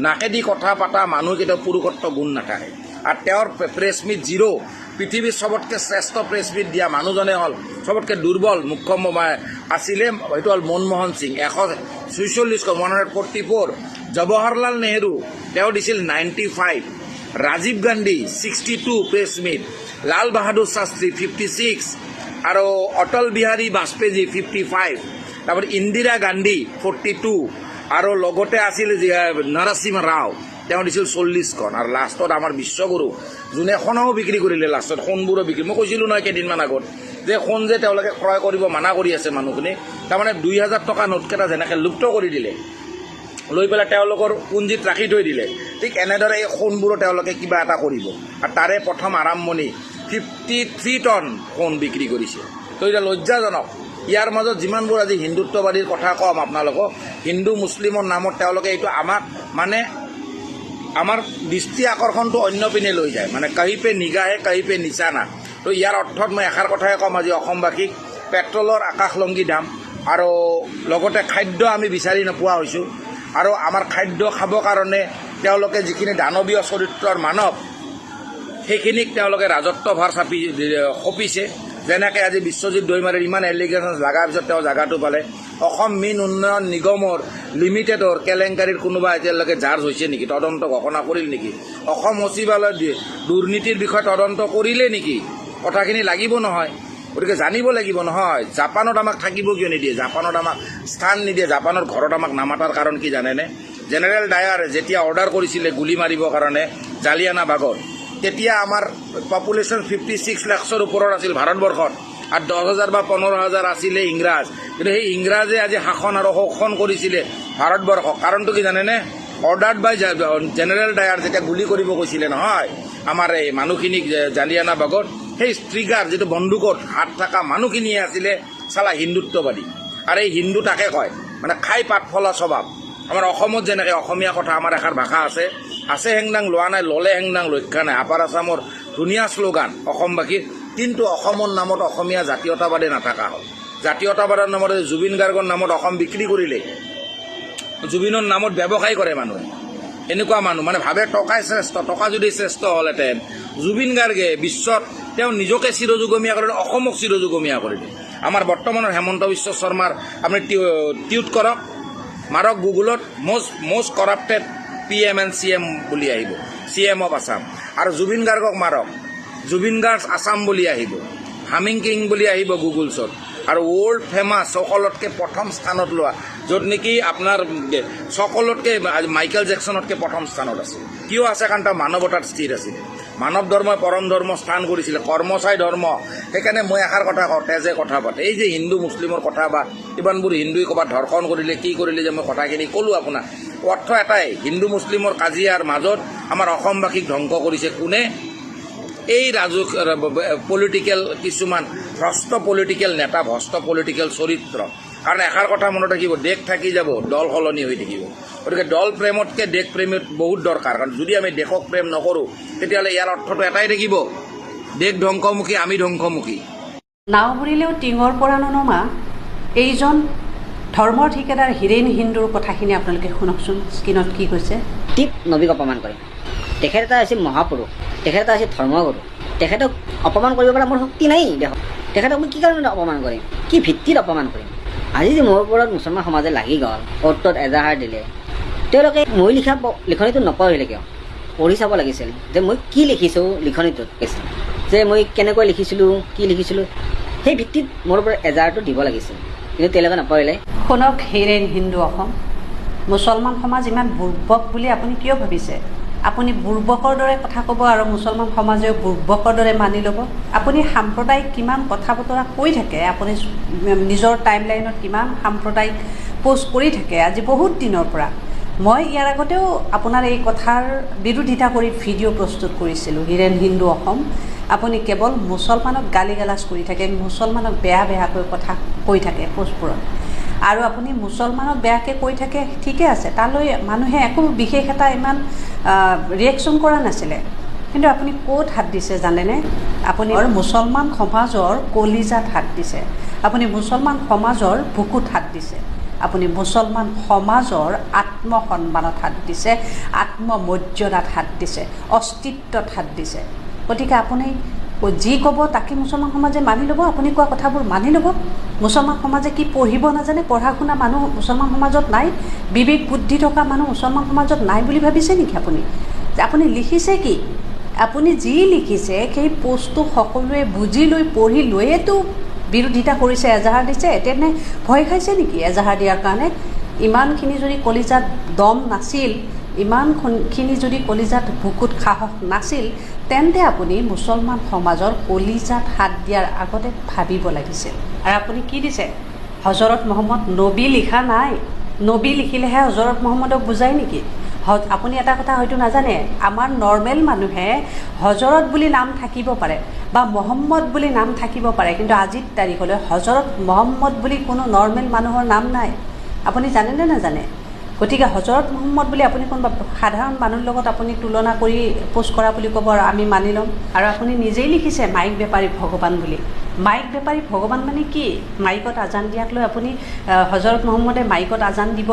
নাকেদি কথা পতা মানুহ কেতিয়াও পুৰুষত্ব গুণ নাথাকে। আৰু তেওঁৰ প্ৰেছ মিট জিৰ'। পৃথিৱীৰ চবতকৈ শ্ৰেষ্ঠ প্ৰেছ মিট দিয়া মানুহজনে হ'ল চবতকৈ দুৰ্বল মুখ্যমন্ত্ৰী আছিলে, সেইটো হ'ল মনমোহন সিং, 144। জৱাহৰলাল নেহৰু তেওঁ দিছিল 95, ৰাজীৱ গান্ধী 62 প্ৰেছ মিট, লাল বাহাদুৰ শাস্ত্ৰী 56, আৰু অটল বিহাৰী বাজপেয়ী 55, তাৰপৰা ইন্দিৰা গান্ধী 42, আৰু লগতে আছিল নৰসিংহ ৰাও, তেওঁ দিছিল 40খন। আৰু লাষ্টত আমাৰ বিশ্বগুৰু যোনে সোণাও বিক্ৰী কৰিলে, লাষ্টত সোণবোৰো বিক্ৰী, মই কৈছিলোঁ নহয় কেইদিনমান আগত যে সোণ যে তেওঁলোকে ক্ৰয় কৰিব মানা কৰি আছে মানুহখিনি, তাৰমানে 2000 টকা নোটকেইটা যেনেকৈ লুপ্ত কৰি দিলে, লৈ পেলাই তেওঁলোকৰ পুঞ্জিত ৰাখি থৈ দিলে, ঠিক এনেদৰে এই সোণবোৰো তেওঁলোকে কিবা এটা কৰিব। আৰু তাৰে প্ৰথম আৰম্ভণি 53 টন সোণ বিক্ৰী কৰিছে। তো এতিয়া লজ্জাজনক। ইয়াৰ মাজত যিমানবোৰ আজি হিন্দুত্ববাদীৰ কথা কম আপোনালোকক, হিন্দু মুছলিমৰ নামত তেওঁলোকে এইটো আমাক মানে আমাৰ দৃষ্টি আকৰ্ষণটো অন্য পিনে লৈ যায়, মানে কাহি পে নিগাহে কাহি পে নিচানা। তো ইয়াৰ অৰ্থত মই এষাৰ কথাই ক'ম আজি অসমবাসীক, পেট্ৰলৰ আকাশলংঘী দাম, আৰু লগতে খাদ্য আমি বিচাৰি নোপোৱা হৈছোঁ। আৰু আমাৰ খাদ্য খাবৰ কাৰণে তেওঁলোকে যিখিনি দানৱীয় চৰিত্ৰৰ মানৱ, সেইখিনিক তেওঁলোকে ৰাজত্বভাৰ সঁপিছে। যেনেকৈ আজি বিশ্বজিৎ দৈমাৰীৰ ইমান এলিগেশ্যন লগাৰ পিছত তেওঁ জাগাটো পালে। অসম মীন উন্নয়ন নিগমৰ লিমিটেডৰ কেলেংকাৰীৰ কোনোবা এতিয়ালৈকে জাৰ্জ হৈছে নেকি, তদন্ত ঘোষণা কৰিল নেকি? অসম সচিবালয়ৰ দুৰ্নীতিৰ বিষয়ে তদন্ত কৰিলে নেকি? কথাখিনি লাগিব নহয়। গতিকে জানিব লাগিব নহয়। জাপানত আমাক থাকিব কিয় নিদিয়ে, জাপানত আমাক স্থান নিদিয়ে, জাপানৰ ঘৰত আমাক নামাতাৰ কাৰণ কি জানেনে? জেনেৰেল ডায়াৰ যেতিয়া অৰ্ডাৰ কৰিছিলে গুলী মাৰিবৰ কাৰণে জালিয়ানাবাগত, তেতিয়া আমাৰ পপুলেশ্যন 56 লাখৰ ওপৰত আছিল ভাৰতবৰ্ষত, আৰু 10,000 বা 15,000 আছিলে ইংৰাজ। কিন্তু সেই ইংৰাজে আজি শাসন আৰু শোষণ কৰিছিলে ভাৰতবৰ্ষক। কাৰণটো কি জানেনে? অৰ্ডাৰ্ড বাই জেনেৰেল ডায়াৰ যেতিয়া গুলী কৰিব গৈছিলে নহয় আমাৰ এই মানুহখিনিক জালিয়ানাবাগত, সেই ষ্ট্ৰিগাৰ যিটো বন্দুকত হাত থকা মানুহখিনিয়ে আছিলে চালা হিন্দুত্ববাদী। আৰু এই হিন্দু তাকে কয়, মানে খাই পাত ফলা স্বভাৱ। আমাৰ অসমত যেনেকৈ অসমীয়া কথা আমাৰ এষাৰ ভাষা আছে হেংদাং লোৱা নাই, ল'লে হেংদাং ৰক্ষা নাই, আপাৰ আছামৰ ধুনীয়া শ্লোগান অসমবাসীৰ। কিন্তু অসমৰ নামত অসমীয়া জাতীয়তাবাদী নাথাকা হ'ল। জাতীয়তাবাদৰ নামত জুবিন গাৰ্গৰ নামত অসম বিক্ৰী কৰিলে, জুবিনৰ নামত ব্যৱসায় কৰে মানুহে। এনেকুৱা মানুহ মানে ভাবে টকাই শ্ৰেষ্ঠ, টকা যদি শ্ৰেষ্ঠ হ'লহেঁতেন জুবিন গাৰ্গে বিশ্বত তেওঁ নিজকে চিৰযুগমীয়া কৰিলে, অসমক চিৰযুগমীয়া কৰিলে। আমাৰ বৰ্তমানৰ হেমন্ত বিশ্ব শৰ্মাৰ আপুনি টিউট কৰক, মাৰক গুগলত, মষ্ট কৰাপ্টেড PM and CM বুলি আহিব, CM অফ আছাম। আৰু জুবিন গাৰ্গক মাৰক, জুবিন গাৰ্গ আছাম বুলি আহিব, হামিং কিং বুলি আহিব গুগলছত। আৰু ৱৰ্ল্ড ফেমাছ সকলোতকৈ প্ৰথম স্থানত লোৱা, য'ত নেকি আপোনাৰ সকলোতকৈ মাইকেল জেকছনতকৈ প্ৰথম স্থানত আছে। কিয় আছে? কাৰণ তাৰ মানৱতাত স্থিৰ আছিল। মানৱ ধৰ্মই পৰম ধৰ্ম স্থান কৰিছিলে, কৰ্মচাই ধৰ্ম। সেইকাৰণে মই এষাৰ কথা কওঁ, তেজে কথা পাতে। এই যে হিন্দু মুছলিমৰ কথা বা ইমানবোৰ হিন্দুৱে ক'ৰবাত ধৰ্ষণ কৰিলে কি কৰিলে যে মই কথাখিনি ক'লোঁ আপোনাক, অৰ্থ এটাই, হিন্দু মুছলিমৰ কাজিয়াৰ মাজত আমাৰ অসমবাসীক ধ্বংস কৰিছে কোনে? এই পলিটিকেল কিছুমান ভ্ৰষ্ট পলিটিকেল নেতা, ভ্ৰষ্ট পলিটিকেল চৰিত্ৰ। কাৰণ এষাৰ কথা মনত ৰাখিব, দেশ থাকি যাব, দল সলনি হৈ থাকিব। গতিকে দল প্ৰেমতকৈ দেশ প্ৰেমত বহুত দৰকাৰ। কাৰণ যদি আমি দেশক প্ৰেম নকৰোঁ তেতিয়াহ'লে ইয়াৰ অৰ্থটো এটাই থাকিব, দেশ ধ্বংসমুখী, আমি ধ্বংসমুখী। নাও বুলিলেও টিঙৰ পৰা ননমা এইজন ধৰ্মৰ ঠিকাদাৰ হীৰেণ হিন্দুৰ কথাখিনি আপোনালোকে শুনকচোন, স্ক্ৰীণত কি কৈছে। ঠিক নবীক অপমান কৰে। তেখেত এটা আছিল মহাপুৰুষ, তেখেত এটা আছিল ধৰ্মগুৰু। তেখেতক অপমান কৰিব পৰা মোৰ শক্তি নাই দেশত। তেখেতক মই কি কাৰণে অপমান কৰিম, কি ভিত্তিত অপমান কৰিম? আজি যে মোৰ ওপৰত মুছলমান সমাজে লাগি গ'ল, অ'ত এজাহাৰ দিলে, তেওঁলোকে মই লিখা লিখনিটো নপঢ়িলে কিয়? পঢ়ি চাব লাগিছিল যে মই কি লিখিছোঁ লিখনিটোত, যে মই কেনেকৈ লিখিছিলোঁ, কি লিখিছিলোঁ, সেই ভিত্তিত মোৰ ওপৰত এজাহাৰটো দিব লাগিছিল। কিন্তু তেওঁলোকে নপঢ়িলে। শুনক হীৰেণ হিন্দু অসম, মুছলমান সমাজ ইমান বুৰ্বক বুলি আপুনি কিয় ভাবিছে? আপুনি বুৰ্বকৰ দৰে কথা ক'ব আৰু মুছলমান সমাজেও বুৰ্বকৰ দৰে মানি ল'ব? আপুনি সাম্প্ৰদায়িক কিমান কথা বতৰা কৈ থাকে, আপুনি নিজৰ টাইম লাইনত কিমান সাম্প্ৰদায়িক পোষ্ট কৰি থাকে আজি বহুত দিনৰ পৰা। মই ইয়াৰ আগতেও আপোনাৰ এই কথাৰ বিৰোধিতা কৰি ভিডিঅ' প্ৰস্তুত কৰিছিলোঁ। হীৰেণ হিন্দু অসম, আপুনি কেৱল মুছলমানক গালি গালাজ কৰি থাকে, মুছলমানক বেয়া বেয়াকৈ কথা কৈ থাকে পোষ্টবোৰত। আৰু আপুনি মুছলমানক বেয়াকৈ কৈ থাকে, ঠিকে আছে, তালৈ মানুহে একো বিশেষ এটা ইমান ৰিয়েকশ্যন কৰা নাছিলে। কিন্তু আপুনি ক'ত হাত দিছে জানেনে? আপুনি মুছলমান সমাজৰ কলিজাত হাত দিছে, আপুনি মুছলমান সমাজৰ বুকুত হাত দিছে, আপুনি মুছলমান সমাজৰ আত্মসন্মানত হাত দিছে, আত্মমৰ্যাদাত হাত দিছে, অস্তিত্বত হাত দিছে। গতিকে আপুনি যি ক'ব তাকে মুছলমান সমাজে মানি ল'ব, আপুনি কোৱা কথাবোৰ মানি ল'ব। মুছলমান সমাজে কি পঢ়িব নাজানে? পঢ়া শুনা মানুহ মুছলমান সমাজত নাই? বিবেক বুদ্ধি থকা মানুহ মুছলমান সমাজত নাই বুলি ভাবিছে নেকি আপুনি? আপুনি লিখিছে কি? আপুনি যি লিখিছে সেই পোষ্টটো সকলোৱে বুজি লৈ পঢ়ি লৈয়েতো বিৰোধিতা কৰিছে, এজাহাৰ দিছে। তেনে ভয় খাইছে নেকি এজাহাৰ দিয়াৰ কাৰণে? ইমানখিনি যদি কলিজাত দম নাছিল, ইমানখিনি যদি কলিজাত বুকুত সাহস নাছিল, তেন্তে আপুনি মুছলমান সমাজৰ কলিজাত হাত দিয়াৰ আগতে ভাবিব লাগিছিল। আৰু আপুনি কি দিছে? হজৰত মহম্মদ নবী লিখা নাই। নবী লিখিলেহে হজৰত মহম্মদক বুজায় নেকি? আপুনি এটা কথা হয়তো নাজানে, আমাৰ নৰ্মেল মানুহে হজৰত বুলি নাম থাকিব পাৰে বা মহম্মদ বুলি নাম থাকিব পাৰে, কিন্তু আজিৰ তাৰিখলৈ হজৰত মহম্মদ বুলি কোনো নৰ্মেল মানুহৰ নাম নাই। আপুনি জানেনে নাজানে? গতিকে হজৰত মহম্মদ বুলি আপুনি কোনোবা সাধাৰণ মানুহৰ লগত আপুনি তুলনা কৰি পোষ্ট কৰা বুলি ক'ব আৰু আমি মানি ল'ম। আৰু আপুনি নিজেই লিখিছে মাইক বেপাৰী ভগৱান বুলি। মাইক বেপাৰী ভগৱান মানে কি? মাইকত আজান দিয়াক লৈ আপুনি হজৰত মহম্মদে মাইকত আজান দিব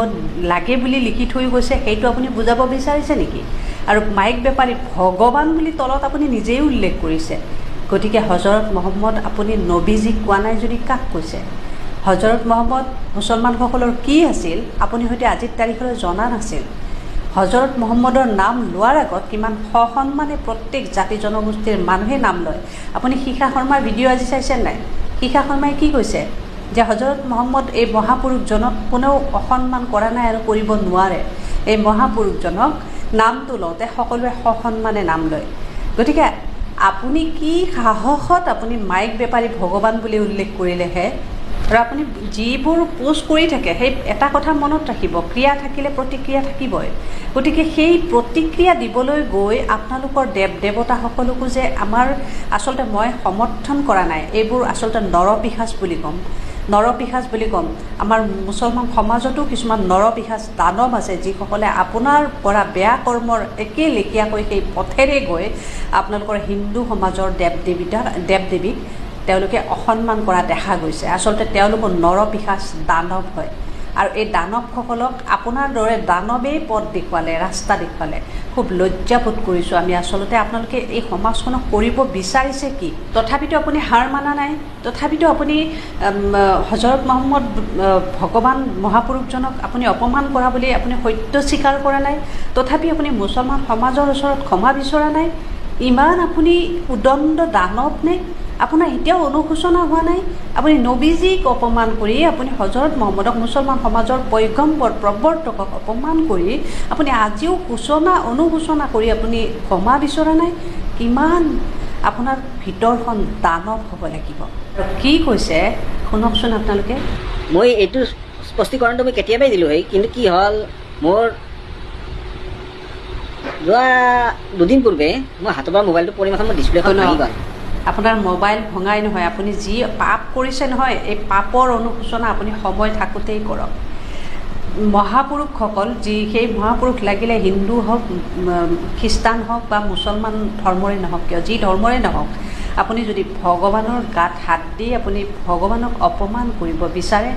লাগে বুলি লিখি থৈ গৈছে, সেইটো আপুনি বুজাব বিচাৰিছে নেকি? আৰু মাইক বেপাৰী ভগৱান বুলি তলত আপুনি নিজেই উল্লেখ কৰিছে। গতিকে হজৰত মহম্মদ আপুনি নবীজীক কোৱা নাই যদি কাক কৈছে? হজৰত মহম্মদ মুছলমানসকলৰ কি আছিল আপুনি হয়তো আজিৰ তাৰিখলৈ জনা নাছিল। হজৰত মহম্মদৰ নাম লোৱাৰ আগত কিমান সসন্মানে প্ৰত্যেক জাতি জনগোষ্ঠীৰ মানুহে নাম লয়। আপুনি শিখা শৰ্মাৰ ভিডিঅ' আজি চাইছে নাই? শিখা শৰ্মাই কি কৈছে? যে হজৰত মহম্মদ এই মহাপুৰুষজনক কোনেও অসন্মান কৰা নাই আৰু কৰিব নোৱাৰে। এই মহাপুৰুষজনক নামটো লওঁতে সকলোৱে সসন্মানে নাম লয়। গতিকে আপুনি কি সাহসত আপুনি মাইক বেপাৰী ভগৱান বুলি উল্লেখ কৰিলেহে? আৰু আপুনি যিবোৰ পোষ্ট কৰি থাকে সেই এটা কথা মনত ৰাখিব, ক্ৰিয়া থাকিলে প্ৰতিক্ৰিয়া থাকিবই। গতিকে সেই প্ৰতিক্ৰিয়া দিবলৈ গৈ আপোনালোকৰ দেৱ দেৱতাসকলকো যে আমাৰ আচলতে মই সমৰ্থন কৰা নাই, এইবোৰ আচলতে নৰপিশাচ বুলি ক'ম, নৰপিশাচ বুলি ক'ম। আমাৰ মুছলমান সমাজতো কিছুমান নৰপিশাচ দানৱ আছে, যিসকলে আপোনাৰ পৰা বেয়া কৰ্মৰ একে লেখীয়াকৈ সেই পথেৰে গৈ আপোনালোকৰ হিন্দু সমাজৰ দেৱ দেৱীক তেওঁলোকে অসন্মান কৰা দেখা গৈছে। আচলতে তেওঁলোকৰ নৰপিশাচ দানৱ হয়, আৰু এই দানৱসকলক আপোনাৰ দৰে দানৱেই পথ দেখুৱালে, ৰাস্তা দেখুৱালে। খুব লজ্জাবোধ কৰিছোঁ আমি। আচলতে আপোনালোকে এই সমাজখনক কৰিব বিচাৰিছে কি? তথাপিতো আপুনি হাৰ মানা নাই, তথাপিতো আপুনি হজৰত মহম্মদ ভগৱান মহাপুৰুষজনক আপুনি অপমান কৰা বুলি আপুনি সত্য স্বীকাৰ কৰা নাই, তথাপি আপুনি মুছলমান সমাজৰ ওচৰত ক্ষমা বিচৰা নাই। ইমান আপুনি উদণ্ড দানৱ নে? আপোনাৰ এতিয়াও অনুশোচনা হোৱা নাই? আপুনি নবীজীক অপমান কৰি, আপুনি হজৰত মহম্মদক মুছলমান সমাজৰ পৈগম্বৰ প্ৰৱৰ্তকক অপমান কৰি আপুনি আজিও অনুশোচনা কৰি আপুনি ক্ষমা বিচৰা নাই? কিমান আপোনাৰ ভিতৰখন দানৱ হ'ব লাগিব। আৰু কি কৈছে শুনকচোন আপোনালোকে। মই এইটো স্পষ্টীকৰণটো মই কেতিয়াবাই দিলোঁ হয়, কিন্তু কি হ'ল, মোৰ যোৱা দুদিন পূৰ্বে মই হাতৰ পৰা মোবাইলটো পৰি এখন মোৰ ডিছপ্লেখন ভাঙি গ'ল। আপোনাৰ মোবাইল ভঙাই নহয়, আপুনি যি পাপ কৰিছে নহয়, এই পাপৰ অনুশোচনা আপুনি সময় থাকোঁতেই কৰক। মহাপুৰুষসকল সেই মহাপুৰুষ লাগিলে হিন্দু হওক, খ্ৰীষ্টান হওক বা মুছলমান ধৰ্মৰে নহওক কিয়, যি ধৰ্মৰে নহওক, আপুনি যদি ভগৱানৰ গাত হাত দি আপুনি ভগৱানক অপমান কৰিব বিচাৰে,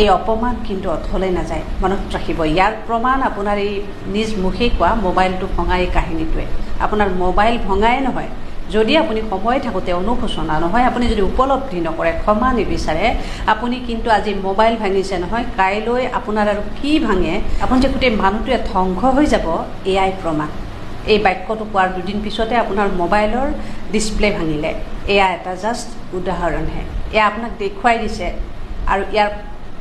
এই অপমান কিন্তু অথলে নাযায়, মনত ৰাখিব। ইয়াৰ প্ৰমাণ আপোনাৰ এই নিজ মুখেই কোৱা মোবাইলটো ভঙাই কাহিনীটোৱে। আপোনাৰ মোবাইল ভঙাই নহয়, যদি আপুনি সময় থাকোঁতে অনুশোচনা নহয়, আপুনি যদি উপলব্ধি নকৰে, ক্ষমা নিবিচাৰে, আপুনি কিন্তু আজি মোবাইল ভাঙিছে নহয়, কাইলৈ আপোনাৰ আৰু কি ভাঙে, আপুনি যে গোটেই মানুহটোৱে ধ্বংস হৈ যাব, এয়াই প্ৰমাণ। এই বাক্যটো কোৱাৰ দুদিন পিছতে আপোনাৰ মোবাইলৰ ডিছপ্লে ভাঙিলে। এয়া এটা জাষ্ট উদাহৰণহে, এয়া আপোনাক দেখুৱাই দিছে। আৰু ইয়াৰ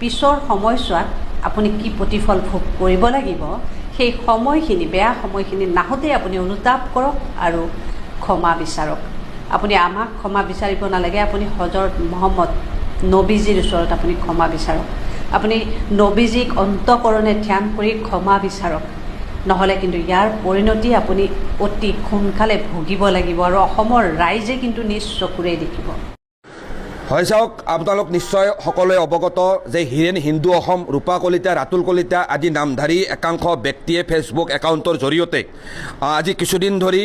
পিছৰ সময়ছোৱাত আপুনি কি প্ৰতিফল ভোগ কৰিব লাগিব, সেই সময়খিনি, বেয়া সময়খিনি নাহোঁতেই আপুনি অনুতাপ কৰক আৰু ক্ষমা বিচাৰক। আপুনি আমাক ক্ষমা বিচাৰিব নালাগে, আপুনি হজৰত মহম্মদ নবীজীৰ ওচৰত আপুনি ক্ষমা বিচাৰক। আপুনি নবীজীক অন্তকৰণে ধ্যান কৰি ক্ষমা বিচাৰক, নহ'লে কিন্তু ইয়াৰ পৰিণতি আপুনি অতি সোনকালে ভুগিব লাগিব, আৰু অসমৰ ৰাইজে কিন্তু নিজ চকুৰে দেখিব। হয় চাওক, আপোনালোক নিশ্চয় সকলোৱে অৱগত যে হীৰেণ হিন্দু অসম, ৰূপা কলিতা, ৰাতুল কলিতা আদি নামধাৰী একাংশ ব্যক্তিয়ে ফেচবুক একাউণ্টৰ জৰিয়তে আজি কিছুদিন ধৰি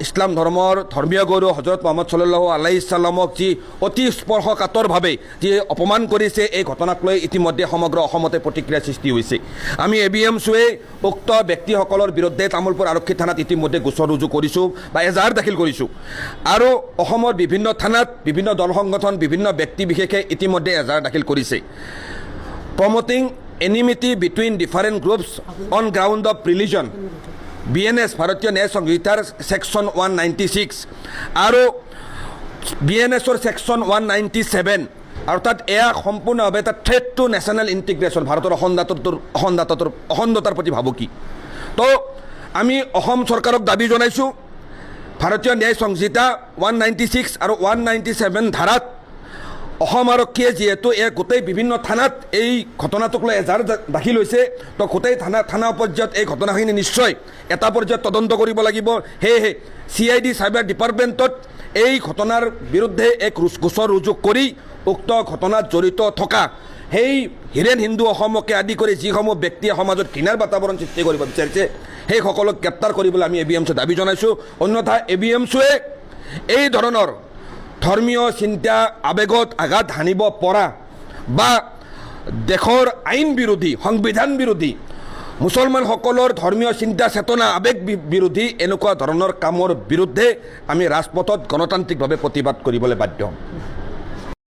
ইছলাম ধৰ্মৰ ধৰ্মীয় গুৰু হজৰত মহম্মদ ছাল্লাল্লাহু আলাইহি ছাল্লামক যি অতি স্পৰ্শকাতৰভাৱে যি অপমান কৰিছে, এই ঘটনাক লৈ ইতিমধ্যে সমগ্ৰ অসমতে প্ৰতিক্ৰিয়াৰ সৃষ্টি হৈছে। আমি ABMCয়ে উক্ত ব্যক্তিসকলৰ বিৰুদ্ধে তামোলপুৰ আৰক্ষী থানাত ইতিমধ্যে গোচৰ ৰুজু কৰিছোঁ বা এজাহাৰ দাখিল কৰিছোঁ আৰু অসমৰ বিভিন্ন থানাত বিভিন্ন দল সংগঠন বিভিন্ন ব্যক্তি বিশেষে ইতিমধ্যে এজাহাৰ দাখিল কৰিছে। Promoting enmity between different groups on ground of religion, BNS ভাৰতীয় ন্যায় সংহিতাৰ ছেকশ্যন 196 আৰু BNSৰ ছেকশ্যন 197, অৰ্থাৎ এয়া সম্পূৰ্ণভাৱে এটা থ্ৰেট টু নেশ্যনেল ইণ্টিগ্ৰেশ্যন, ভাৰতৰ অখণ্ডতাৰ প্ৰতি ভাবুকি। তো আমি অসম চৰকাৰক দাবী জনাইছোঁ, ভাৰতীয় ন্যায় সংহিতা 196 আৰু 197 ধাৰাত অসম আৰক্ষীয়ে যিহেতু গোটেই বিভিন্ন থানাত এই ঘটনাটোক লৈ এজাহাৰ দাখিল হৈছে, তো গোটেই থানা পৰ্যায়ত এই ঘটনাখিনি নিশ্চয় এটা পৰ্যায়ত তদন্ত কৰিব লাগিব। সেয়েহে CID চাইবাৰ ডিপাৰ্টমেণ্টত এই ঘটনাৰ বিৰুদ্ধে এক গোচৰ ৰুজু কৰি উক্ত ঘটনাত জড়িত থকা সেই হীৰেণ হিন্দু অসমকে আদি কৰি যিসমূহ ব্যক্তিয়ে সমাজত ঘৃণাৰ বাতাবৰণ সৃষ্টি কৰিব বিচাৰিছে, সেই সকলক গ্ৰেপ্তাৰ কৰিবলৈ আমি ABMC দাবী জনাইছোঁ। অন্যথা ABMCয়ে এই ধৰণৰ ধৰ্মীয় চিন্তা আৱেগত আঘাত হানিব পৰা বা দেশৰ আইন বিৰোধী, সংবিধান বিৰোধী, মুছলমানসকলৰ ধৰ্মীয় চিন্তা চেতনা আৱেগ বিৰোধী এনেকুৱা ধৰণৰ কামৰ বিৰুদ্ধে আমি ৰাজপথত গণতান্ত্ৰিকভাৱে প্ৰতিবাদ কৰিবলৈ বাধ্য হ'ম।